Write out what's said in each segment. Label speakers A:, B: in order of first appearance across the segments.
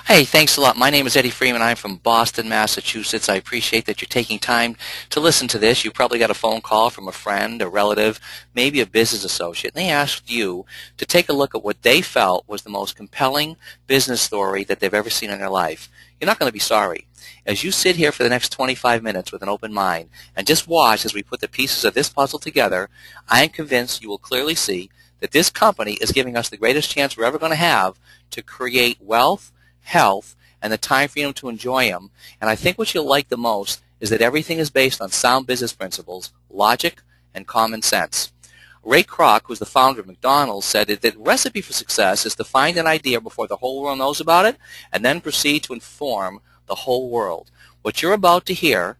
A: Hey, thanks a lot. My name is Eddie Freeman. I'm from Boston, Massachusetts. I appreciate that you're taking time to listen to this. You probably got a phone call from a friend, a relative, maybe a business associate, and they asked you to take a look at what they felt was the most compelling business story that they've ever seen in their life. You're not going to be sorry. As you sit here for the next 25 minutes with an open mind and just watch as we put the pieces of this puzzle together, I am convinced you will clearly see that this company is giving us the greatest chance we're ever going to have to create wealth, health, and the time freedom to enjoy them. And I think what you'll like the most is that everything is based on sound business principles, logic, and common sense. Ray Kroc, who's the founder of McDonald's, said that the recipe for success is to find an idea before the whole world knows about it and then proceed to inform the whole world. What you're about to hear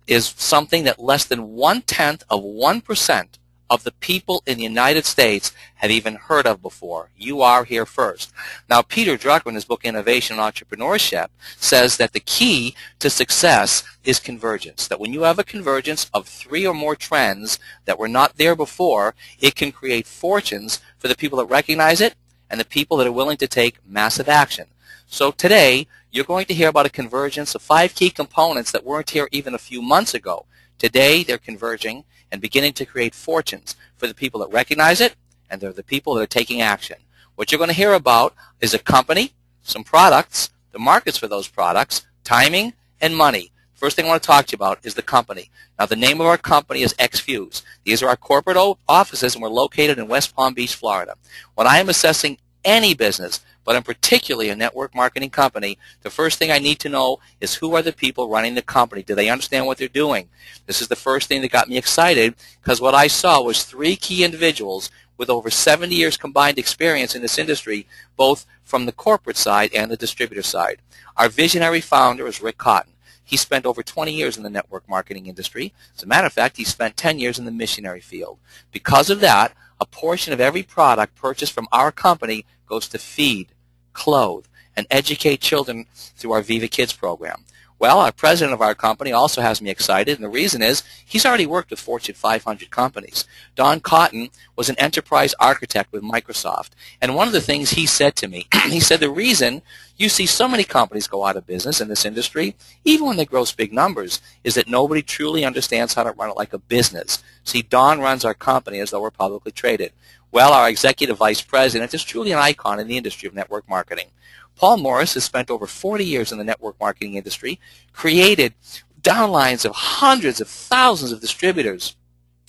A: is something that less than 1/10 of 1% of the people in the United States have even heard of before. You are here first. Now, Peter Drucker, in his book Innovation and Entrepreneurship, says that the key to success is convergence, that when you have a convergence of 3 or more trends that were not there before, it can create fortunes for the people that recognize it and the people that are willing to take massive action. So today, you're going to hear about a convergence of 5 key components that weren't here even a few months ago. Today, they're converging and beginning to create fortunes for the people that recognize it, and they're the people that are taking action. What you're going to hear about is a company, some products, the markets for those products, timing, and money. First thing I want to talk to you about is the company. Now, the name of our company is Exfuze. These are our corporate offices, and we're located in West Palm Beach, Florida. When I am assessing any business, but I'm particularly a network marketing company, the first thing I need to know is who are the people running the company. Do they understand what they're doing? This is the first thing that got me excited, because what I saw was 3 key individuals with over 70 years combined experience in this industry, both from the corporate side and the distributor side. Our visionary founder is Rick Cotton. He spent over 20 years in the network marketing industry. As a matter of fact, he spent 10 years in the missionary field. Because of that, a portion of every product purchased from our company goes to feed, clothe, and educate children through our Viva Kids program. Well, our president of our company also has me excited, and the reason is he's already worked with Fortune 500 companies. Don Cotton was an enterprise architect with Microsoft, and one of the things he said to me, he said the reason you see so many companies go out of business in this industry, even when they gross big numbers, is that nobody truly understands how to run it like a business. See, Don runs our company as though we're publicly traded. Well, our executive vice president is truly an icon in the industry of network marketing. Paul Morris has spent over 40 years in the network marketing industry, created downlines of hundreds of thousands of distributors.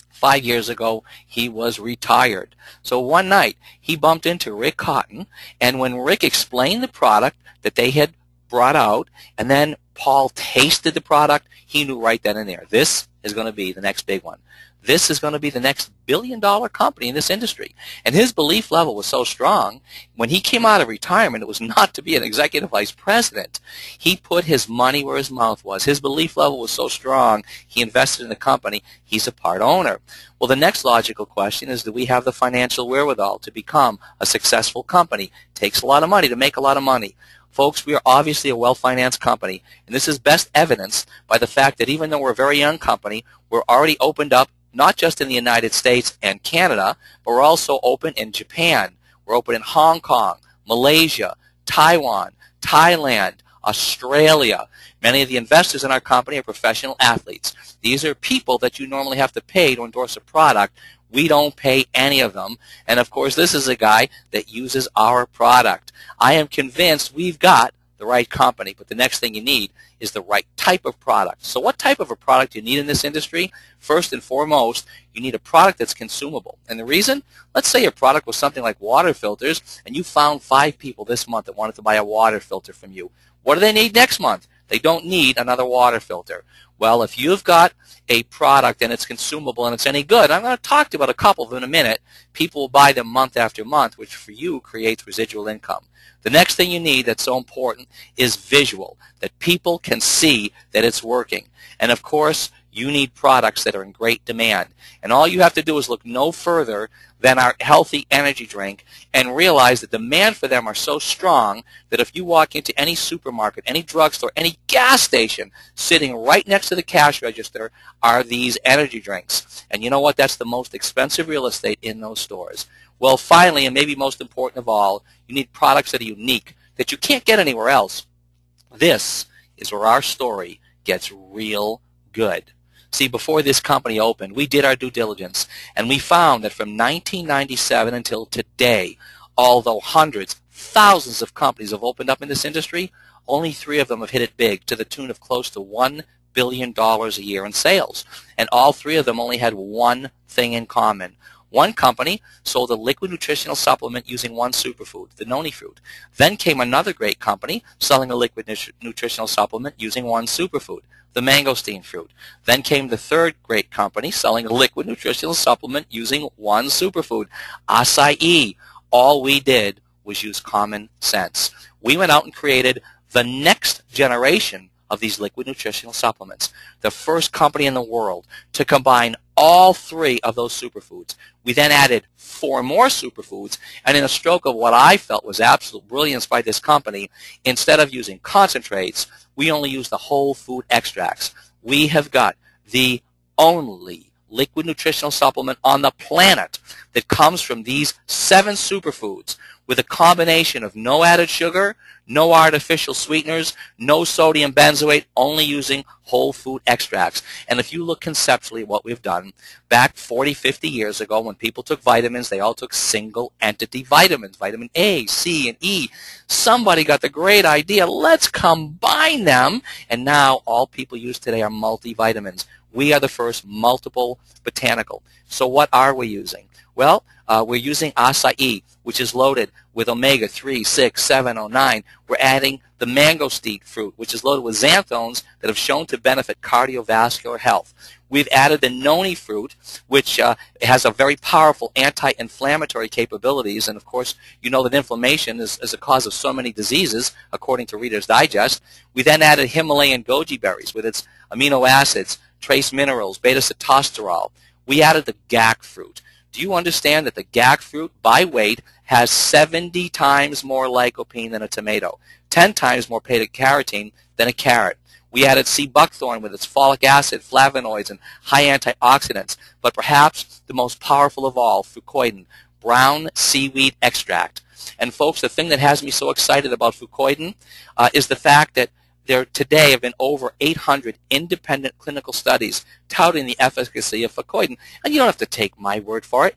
A: 5 years ago, he was retired. So one night, he bumped into Rick Cotton, and when Rick explained the product that they had brought out, and then Paul tasted the product, he knew right then and there, this is going to be the next big one. This is going to be the next billion-dollar company in this industry. And his belief level was so strong, when he came out of retirement, it was not to be an executive vice president. He put his money where his mouth was. His belief level was so strong, he invested in the company. He's a part owner. Well, the next logical question is, do we have the financial wherewithal to become a successful company? It takes a lot of money to make a lot of money. Folks, we are obviously a well-financed company, and this is best evidenced by the fact that even though we're a very young company, we're already opened up not just in the United States and Canada, but we're also open in Japan. We're open in Hong Kong, Malaysia, Taiwan, Thailand, Australia. Many of the investors in our company are professional athletes. These are people that you normally have to pay to endorse a product. We don't pay any of them. And of course, this is a guy that uses our product. I am convinced we've got the right company, but the next thing you need is the right type of product. So what type of a product do you need in this industry? First and foremost, you need a product that's consumable. And the reason? Let's say your product was something like water filters, and you found 5 people this month that wanted to buy a water filter from you. What do they need next month? They don't need another water filter. Well, if you've got a product and it's consumable and it's any good, I'm going to talk to you about a couple of them in a minute. People will buy them month after month, which for you creates residual income. The next thing you need that's so important is visual, that people can see that it's working. And of course, you need products that are in great demand. And all you have to do is look no further than our healthy energy drink and realize the demand for them are so strong that if you walk into any supermarket, any drugstore, any gas station, sitting right next to the cash register are these energy drinks. And you know what? That's the most expensive real estate in those stores. Well, finally, and maybe most important of all, you need products that are unique that you can't get anywhere else. This is where our story gets real good. See, before this company opened, we did our due diligence, and we found that from 1997 until today, although hundreds, thousands of companies have opened up in this industry, only 3 of them have hit it big, to the tune of close to $1 billion a year in sales. And all 3 of them only had one thing in common. One company sold a liquid nutritional supplement using one superfood, the noni fruit. Then came another great company selling a liquid nutritional supplement using one superfood, the mangosteen fruit. Then came the third great company selling a liquid nutritional supplement using one superfood, acai. All we did was use common sense. We went out and created the next generation of these liquid nutritional supplements, the first company in the world to combine all 3 of those superfoods. We then added 4 more superfoods, and in a stroke of what I felt was absolute brilliance by this company, instead of using concentrates, we only used the whole food extracts. We have got the only liquid nutritional supplement on the planet that comes from these 7 superfoods, with a combination of no added sugar, no artificial sweeteners, no sodium benzoate, only using whole food extracts. And if you look conceptually at what we've done, back 40, 50 years ago when people took vitamins, they all took single entity vitamins, vitamin A, C, and E. Somebody got the great idea, let's combine them, and now all people use today are multivitamins. We are the first multiple botanical. So what are we using? Well, we're using acai, which is loaded with omega-3, 6, 7, 9. We're adding the mangosteen fruit, which is loaded with xanthones that have shown to benefit cardiovascular health. We've added the noni fruit, which has a very powerful anti-inflammatory capabilities. And, of course, you know that inflammation is a cause of so many diseases, according to Reader's Digest. We then added Himalayan goji berries with its amino acids, trace minerals, beta-sitosterol. We added the gac fruit. Do you understand that the gac fruit, by weight, has 70 times more lycopene than a tomato, 10 times more beta-carotene than a carrot? We added sea buckthorn with its folic acid, flavonoids, and high antioxidants, but perhaps the most powerful of all, fucoidan, brown seaweed extract. And folks, the thing that has me so excited about fucoidan is the fact that there today have been over 800 independent clinical studies touting the efficacy of fucoidan. And you don't have to take my word for it.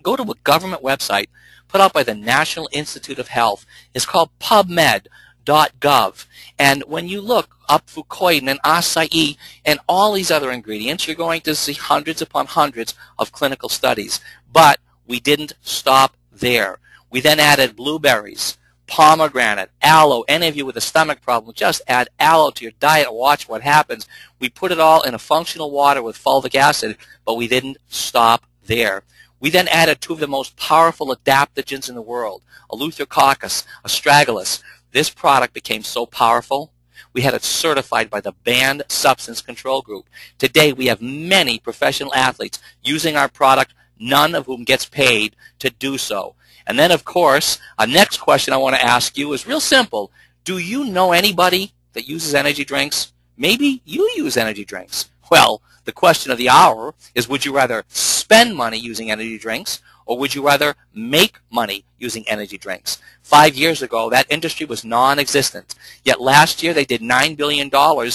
A: Go to a government website put out by the National Institute of Health. It's called PubMed.gov. And when you look up fucoidan and acai and all these other ingredients, you're going to see hundreds upon hundreds of clinical studies. But we didn't stop there. We then added blueberries, pomegranate, aloe. Any of you with a stomach problem, just add aloe to your diet and watch what happens. We put it all in a functional water with fulvic acid, but we didn't stop there. We then added 2 of the most powerful adaptogens in the world, Eleutherococcus, astragalus. This product became so powerful, we had it certified by the Banned Substance Control Group. Today, we have many professional athletes using our product, none of whom gets paid to do so. And then, of course, a next question I want to ask you is real simple. Do you know anybody that uses energy drinks? Maybe you use energy drinks. Well, the question of the hour is, would you rather spend money using energy drinks, or would you rather make money using energy drinks? 5 years ago, that industry was non-existent. Yet last year, they did $9 billion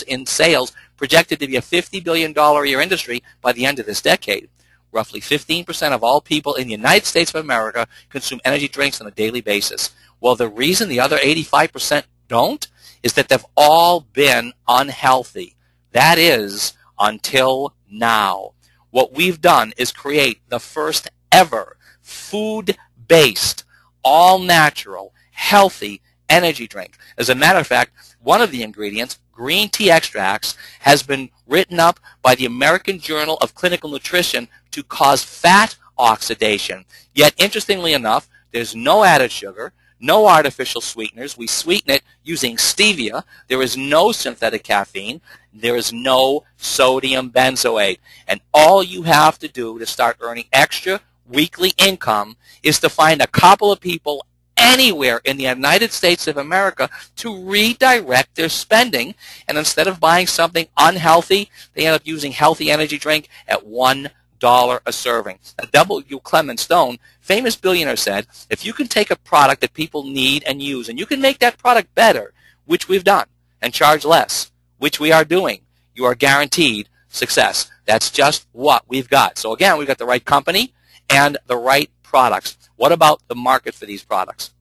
A: in sales, projected to be a $50 billion a year industry by the end of this decade. Roughly 15% of all people in the United States of America consume energy drinks on a daily basis. Well, the reason the other 85% don't is that they've all been unhealthy. That is, until now. What we've done is create the first ever food-based, all-natural, healthy energy drink. As a matter of fact, one of the ingredients, green tea extracts, has been written up by the American Journal of Clinical Nutrition to cause fat oxidation. Yet, interestingly enough, there's no added sugar, no artificial sweeteners. We sweeten it using stevia. There is no synthetic caffeine. There is no sodium benzoate. And all you have to do to start earning extra weekly income is to find a couple of people anywhere in the United States of America to redirect their spending. And instead of buying something unhealthy, they end up using healthy energy drink at $1 a serving. Now, W. Clement Stone, famous billionaire, said, if you can take a product that people need and use, and you can make that product better, which we've done, and charge less, which we are doing, you are guaranteed success. That's just what we've got. So again, we've got the right company and the right products. What about the market for these products?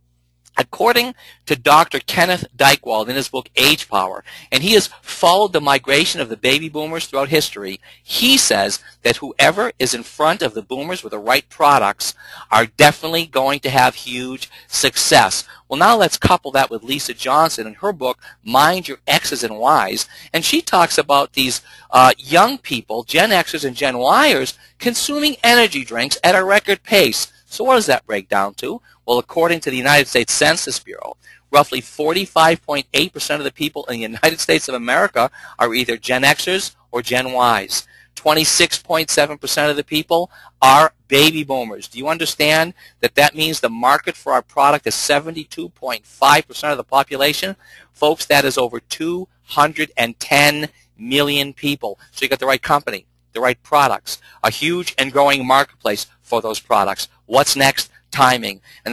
A: According to Dr. Kenneth Dykewald in his book Age Power, and he has followed the migration of the baby boomers throughout history, he says that whoever is in front of the boomers with the right products are definitely going to have huge success. Well, now let's couple that with Lisa Johnson in her book, Mind Your X's and Y's, and she talks about these young people, Gen Xers and Gen Yers, consuming energy drinks at a record pace. So what does that break down to? Well, according to the United States Census Bureau, roughly 45.8% of the people in the United States of America are either Gen Xers or Gen Ys. 26.7% of the people are baby boomers. Do you understand that that means the market for our product is 72.5% of the population? Folks, that is over 210 million people. So you got the right company, the right products, a huge and growing marketplace for those products. What's next? Timing. And the